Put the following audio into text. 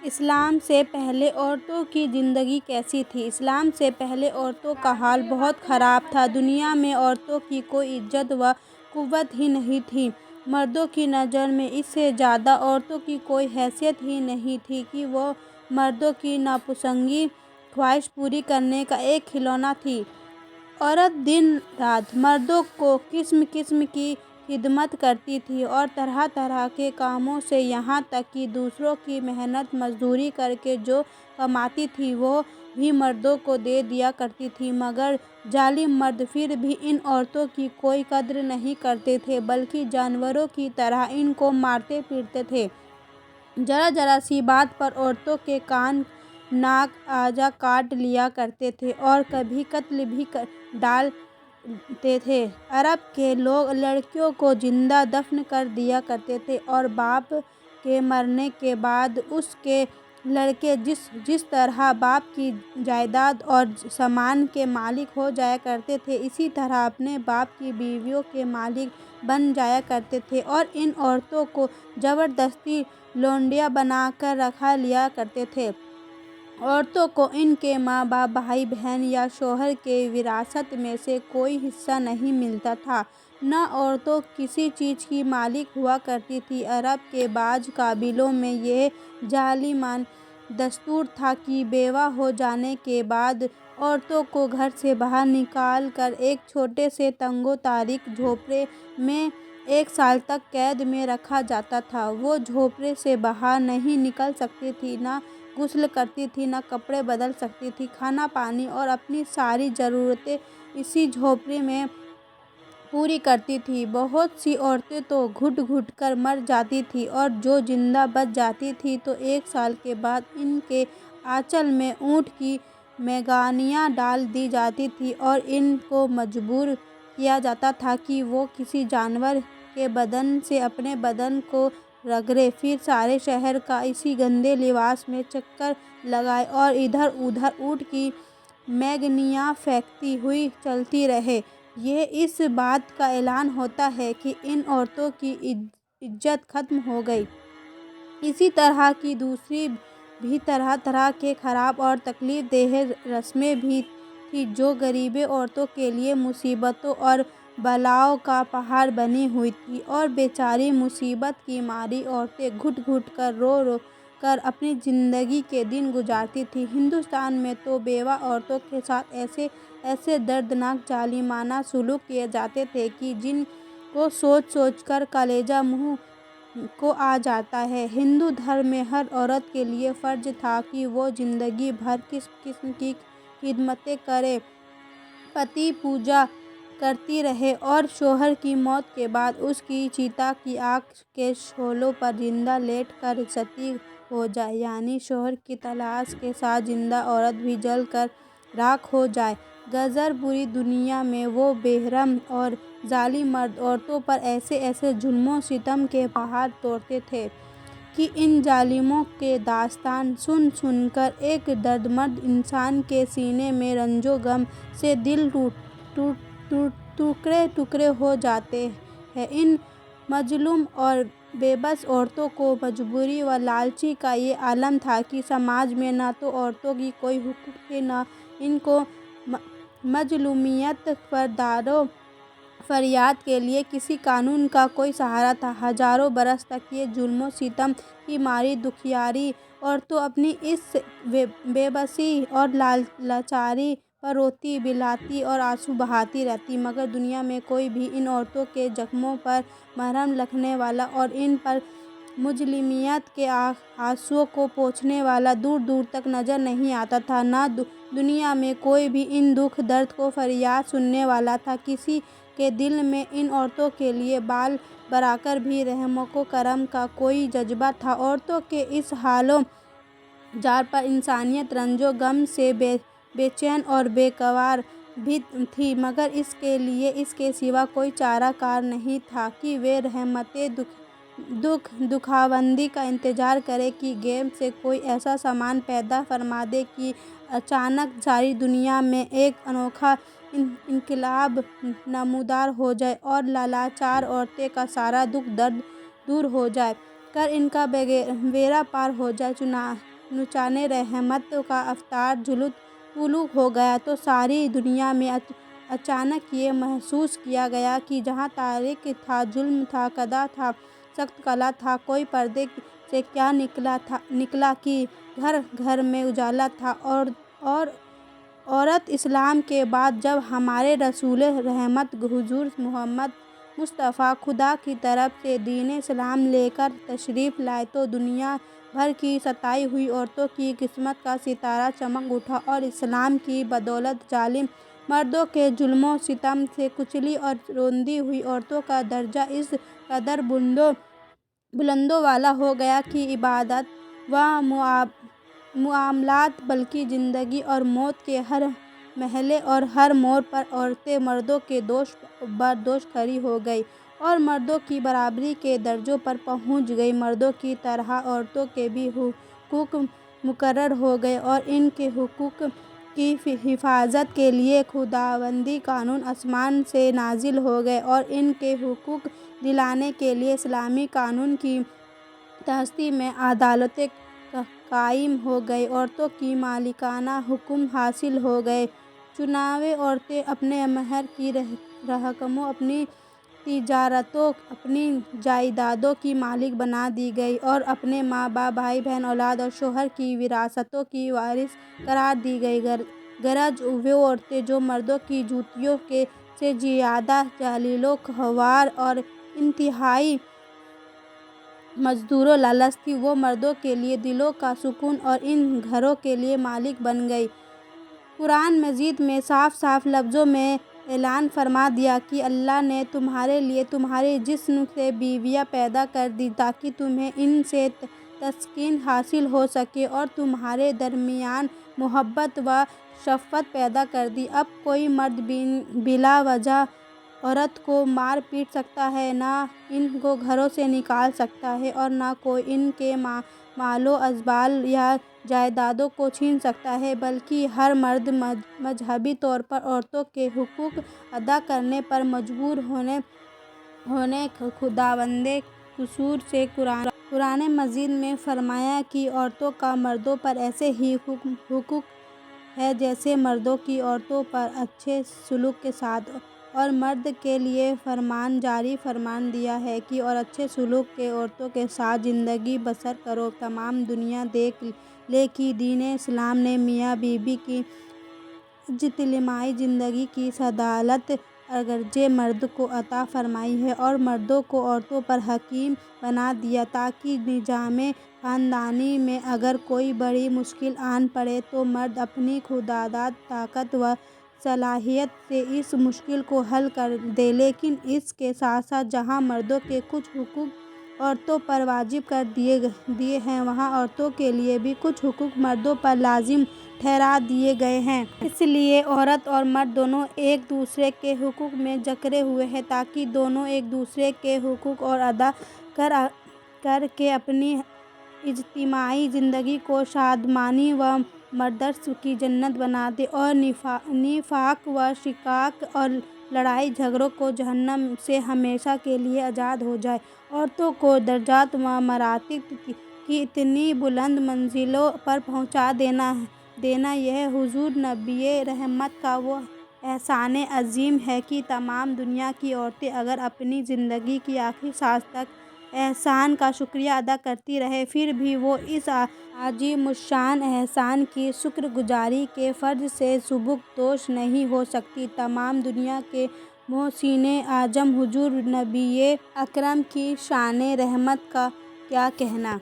اسلام سے پہلے عورتوں کی زندگی کیسی تھی؟ اسلام سے پہلے عورتوں کا حال بہت خراب تھا۔ دنیا میں عورتوں کی کوئی عزت و قوت ہی نہیں تھی۔ مردوں کی نظر میں اس سے زیادہ عورتوں کی کوئی حیثیت ہی نہیں تھی کہ وہ مردوں کی ناپسندیدہ خواہش پوری کرنے کا ایک کھلونا تھی۔ عورت دن رات مردوں کی قسم قسم کی خدمت کرتی تھی اور طرح طرح کے کاموں سے، یہاں تک کہ دوسروں کی محنت مزدوری کر کے جو کماتی تھی وہ بھی مردوں کو دے دیا کرتی تھی، مگر ظالم مرد پھر بھی ان عورتوں کی کوئی قدر نہیں کرتے تھے بلکہ جانوروں کی طرح ان کو مارتے پیٹتے تھے۔ ذرا ذرا سی بات پر عورتوں کے کان ناک اعضاء کاٹ لیا کرتے تھے اور کبھی قتل بھی کر ڈالتے تھے۔ عرب کے لوگ لڑکیوں کو زندہ دفن کر دیا کرتے تھے اور باپ کے مرنے کے بعد اس کے لڑکے جس طرح باپ کی جائیداد اور سامان کے مالک ہو جایا کرتے تھے، اسی طرح اپنے باپ کی بیویوں کے مالک بن جایا کرتے تھے اور ان عورتوں کو زبردستی لونڈیاں بنا کر رکھ لیا کرتے تھے۔ عورتوں کو ان کے ماں باپ، بھائی بہن یا شوہر کی وراثت میں سے کوئی حصہ نہیں ملتا تھا، نہ عورتیں کسی چیز کی مالک ہوا کرتی تھیں۔ عرب کے بعض قبائلوں میں یہ ظالمانہ دستور تھا کہ بیوہ ہو جانے کے بعد عورتوں کو گھر سے باہر نکال کر ایک چھوٹے سے تنگ و تاریک جھونپڑے میں 1 سال تک قید میں رکھا جاتا تھا۔ وہ جھونپڑے سے باہر نہیں نکل سکتی تھیں، نہ غسل کرتی تھیں، نہ کپڑے بدل سکتی تھیں۔ کھانا پانی اور اپنی ساری ضرورتیں اسی جھونپڑے میں پوری کرتی تھیں۔ بہت سی عورتیں تو گھٹ گھٹ کر مر جاتی تھیں اور جو زندہ بچ جاتی تھیں تو 1 سال کے بعد ان کے آنچل میں اونٹ کی مینگنیاں ڈال دی جاتی تھیں اور ان کو مجبور کیا جاتا تھا کہ وہ کسی جانور کے بدن سے اپنے بدن کو رگڑیں، پھر سارے شہر کا اسی گندے لباس میں چکر لگائیں اور ادھر ادھر اونٹ کی مینگنیاں پھینکتی ہوئی چلتی رہیں۔ یہ اس بات کا اعلان ہوتا ہے کہ ان عورتوں کی عزت ختم ہو گئی۔ اسی طرح کی دوسری بھی طرح طرح کی خراب اور تکلیف دہ رسمیں بھی تھیں جو غریب عورتوں کے لیے مصیبتوں اور بلاؤں کا پہاڑ بنی ہوئی تھیں، اور بیچاری مصیبت کی ماری عورتیں گھٹ گھٹ کر رو رو کر اپنی زندگی کے دن گزارتی تھیں۔ ہندوستان میں تو بیوہ عورتوں کے ساتھ ایسے دردناک ظالمانہ سلوک کیے جاتے تھے کہ جن کو سوچ سوچ کر کلیجہ منہ کو آ جاتا ہے۔ ہندو دھرم میں ہر عورت کے لیے فرض تھا کہ وہ زندگی بھر قسم قسم کی خدمتیں کرے، پتی پوجا کرتی رہے اور شوہر کی موت کے بعد اس کی چتا کی آگ کے شعلوں پر زندہ لیٹ کر ستیہ ہو جائے، یعنی شوہر کی لاش کے ساتھ زندہ عورت بھی جل کر راکھ ہو جائے۔ گجر پوری دنیا میں وہ بے رحم اور ظالم مرد عورتوں پر ایسے ظلم و ستم کے پہاڑ توڑتے تھے کہ ان ظالموں کی داستان سن سن کر ایک دردمند انسان کے سینے میں رنج و غم سے دل ٹکڑے ٹکڑے ہو جاتے ہیں۔ ان مظلوم اور بے بس عورتوں کی مجبوری و لاچاری کا یہ عالم تھا کہ سماج میں نہ تو عورتوں کے کوئی حقوق تھے، نہ ان کو مظلومیت پر داد و فریاد کے لیے کسی قانون کا کوئی سہارا تھا۔ ہزاروں برس تک یہ ظلم و ستم کی ماری دکھیاری عورتیں اپنی اس بے بسی اور لاچاری پر روتی بلاتی اور آنسو بہاتی رہیں، مگر دنیا میں کوئی بھی ان عورتوں کے زخموں پر مرہم لگانے والا اور ان پر مظلومیت کے آنسوؤں کو پوچھنے والا دور دور تک نظر نہیں آتا تھا، نہ دنیا میں کوئی بھی ان دکھ درد کی فریاد سننے والا تھا۔ کسی کے دل میں ان عورتوں کے لیے بال برابر بھی رحم و کرم کا کوئی جذبہ تھا۔ عورتوں کے اس حال و زار پر انسانیت رنج و غم سے بے چین اور بے قرار بھی تھی، مگر اس کے لیے اس کے سوا کوئی چارہ کار نہیں تھا کہ وہ رحمت خداوندی کا انتظار کرے کہ غیب سے کوئی ایسا سامان پیدا فرما دے کہ اچانک ساری دنیا میں ایک انوکھا انقلاب نمودار ہو جائے اور لاچار عورتوں کا سارا دکھ درد دور ہو جائے۔ کر ان کا بیڑا پار ہو جائے۔ چنانچہ رحمت کا افطار طلوع ہو گیا تو ساری دنیا میں اچانک یہ محسوس کیا گیا کہ جہاں تاریکی تھا، ظلم تھا، قحط تھا، سخت کال تھا، کوئی پردے سے کیا نکلا کہ گھر گھر میں اجالا تھا۔ اور اسلام کے بعد جب ہمارے رسول رحمت حضور محمد مصطفیٰ خدا کی طرف سے دین اسلام لے کر تشریف لائے تو دنیا بھر کی ستائی ہوئی عورتوں کی قسمت کا ستارہ چمک اٹھا اور اسلام کی بدولت ظالم مردوں کے ظلم و ستم سے کچلی اور روندی ہوئی عورتوں کا درجہ اس قدر بلند و بالا ہو گیا کہ عبادات و معاملات بلکہ زندگی اور موت کے ہر مرحلے اور ہر موڑ پر عورتیں مردوں کے دوش بر دوش کھڑی ہو گئیں اور مردوں کی برابری کے درجے پر پہنچ گئیں۔ مردوں کی طرح عورتوں کے بھی حقوق مقرر ہو گئے اور ان کے حقوق کی حفاظت کے لیے خداوندی قانون آسمان سے نازل ہو گئے اور ان کے حقوق دلانے کے لیے اسلامی قانون کی تحت میں عدالتیں قائم ہو گئیں، عورتوں کو مالکانہ حقوق حاصل ہو گئے۔ چنانچہ عورتیں اپنے مہر کی رقموں، اپنی تجارتوں، اپنی جائیدادوں کی مالک بنا دی گئیں اور اپنے ماں باپ، بھائی بہن، اولاد اور شوہر کی وراثتوں کی وارث قرار دی گئیں۔ غرض وہ عورتیں جو مردوں کی جوتیوں سے زیادہ ذلیل و خوار اور انتہائی مزدور و لالچ تھیں، وہ مردوں کے لیے دلوں کا سکون اور ان گھروں کی مالک بن گئیں۔ قرآن مجید میں صاف صاف لفظوں میں اعلان فرما دیا کہ اللہ نے تمہارے لیے تمہارے جسم سے بیویاں پیدا کر دیں تاکہ تمہیں ان سے تسکین حاصل ہو سکے اور تمہارے درمیان محبت و شفقت پیدا کر دی۔ اب کوئی مرد بلا وجہ عورت کو مار پیٹ سکتا ہے، نہ ان کو گھروں سے نکال سکتا ہے اور نہ کوئی ان کے مال و اموال یا جائیدادوں کو چھین سکتا ہے، بلکہ ہر مرد مذہبی طور پر عورتوں کے حقوق ادا کرنے پر مجبور ہونے خداوند قدوس نے قرآن مجید میں فرمایا کہ عورتوں کا مردوں پر ایسے ہی حقوق ہے جیسے مردوں کا عورتوں پر اچھے سلوک کے ساتھ، اور مرد کے لیے جاری فرما دیا ہے کہ اور اچھے سلوک سے عورتوں کے ساتھ زندگی بسر کرو۔ تمام دنیا دیکھ لے کہ دین اسلام نے میاں بیوی کی اجتماعی زندگی کی سعادت اگرچہ مرد کو عطا فرمائی ہے اور مردوں کو عورتوں پر حاکم بنا دیا تاکہ نظام خاندانی میں اگر کوئی بڑی مشکل آن پڑے تو مرد اپنی خودداد طاقت و صلاحیت سے اس مشکل کو حل کر دے۔ لیکن اس کے ساتھ ساتھ جہاں مردوں کے کچھ حقوق عورتوں پر واجب کر دیے ہیں، وہاں عورتوں کے لیے بھی کچھ حقوق مردوں پر لازم ٹھہرا دیے گئے ہیں۔ اس لیے عورت اور مرد دونوں ایک دوسرے کے حقوق میں جکڑے ہوئے ہیں تاکہ دونوں ایک دوسرے کے حقوق کو ادا کر کے اپنی اجتماعی زندگی کو شادمانی و مسرت کی جنت بنا دیں اور نفاق و شقاق اور لڑائی جھگڑوں و جہنم سے ہمیشہ کے لیے آزاد ہو جائیں۔ عورتوں کو درجات و مراتب کی اتنی بلند منزلوں پر پہنچا دینا یہ حضور نبی رحمت کا وہ احسان عظیم ہے کہ تمام دنیا کی عورتیں اگر اپنی زندگی کی آخری سانس تک احسان کا شکریہ ادا کرتی رہیں پھر بھی وہ اس عظیم الشان احسان کی شکر گزاری کے فرض سے سبکدوش نہیں ہو سکتی۔ تمام دنیا کے محسنین اعظم حضور نبی اکرم کی شان رحمت کا کیا کہنا۔